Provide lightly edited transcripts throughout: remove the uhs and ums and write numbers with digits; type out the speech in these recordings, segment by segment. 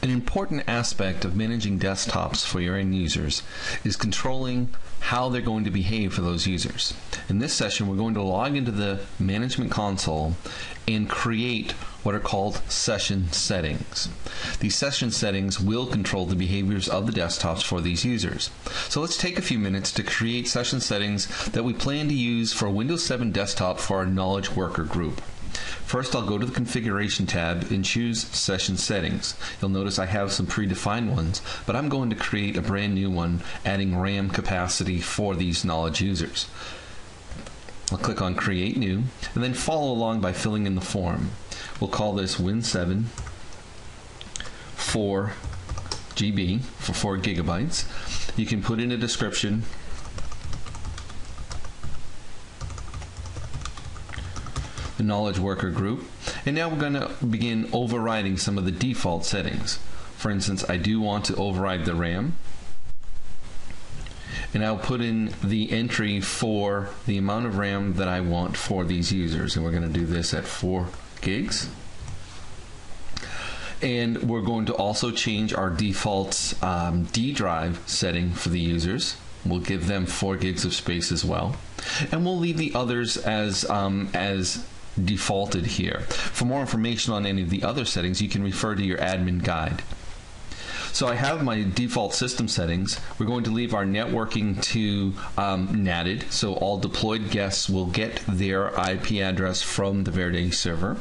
An important aspect of managing desktops for your end users is controlling how they're going to behave for those users. In this session, we're going to log into the management console and create what are called session settings. These session settings will control the behaviors of the desktops for these users. So let's take a few minutes to create session settings that we plan to use for a Windows 7 desktop for our knowledge worker group. First, I'll go to the Configuration tab and choose Session Settings. You'll notice I have some predefined ones, but I'm going to create a brand new one, adding RAM capacity for these knowledge users. I'll click on Create New, and then follow along by filling in the form. We'll call this Win7 4 GB for 4 gigabytes. You can put in a description. The knowledge worker group, and now we're going to begin overriding some of the default settings. For instance, I do want to override the RAM, and I'll put in the entry for the amount of RAM that I want for these users, and we're going to do this at 4 gigs. And we're going to also change our default D drive setting for the users. We'll give them 4 gigs of space as well, and we'll leave the others as defaulted here. For more information on any of the other settings, you can refer to your admin guide. So I have my default system settings. We're going to leave our networking to NATed, so all deployed guests will get their IP address from the VERDE server.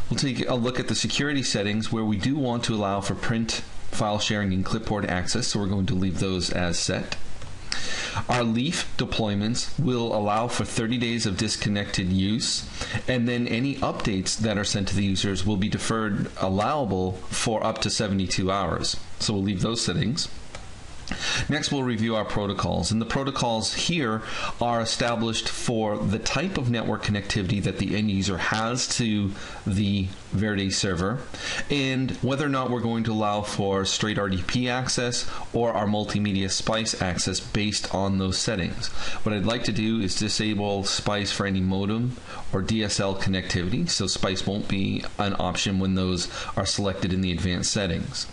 We'll take a look at the security settings, where we do want to allow for print, file sharing, and clipboard access, so we're going to leave those as set. Our leaf deployments will allow for 30 days of disconnected use, and then any updates that are sent to the users will be deferred, allowable for up to 72 hours. So we'll leave those settings. Next, we'll review our protocols, and the protocols here are established for the type of network connectivity that the end user has to the VERDE server, and whether or not we're going to allow for straight RDP access or our multimedia SPICE access based on those settings. What I'd like to do is disable SPICE for any modem or DSL connectivity, so SPICE won't be an option when those are selected in the advanced settings.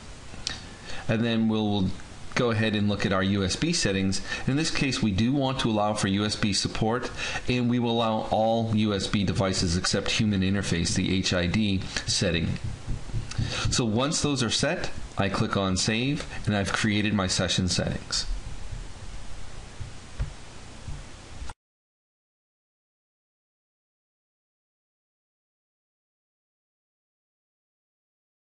And then we'll go ahead and look at our USB settings. In this case, we do want to allow for USB support, and we will allow all USB devices except human interface, the HID setting. So once those are set, I click on Save, and I've created my session settings.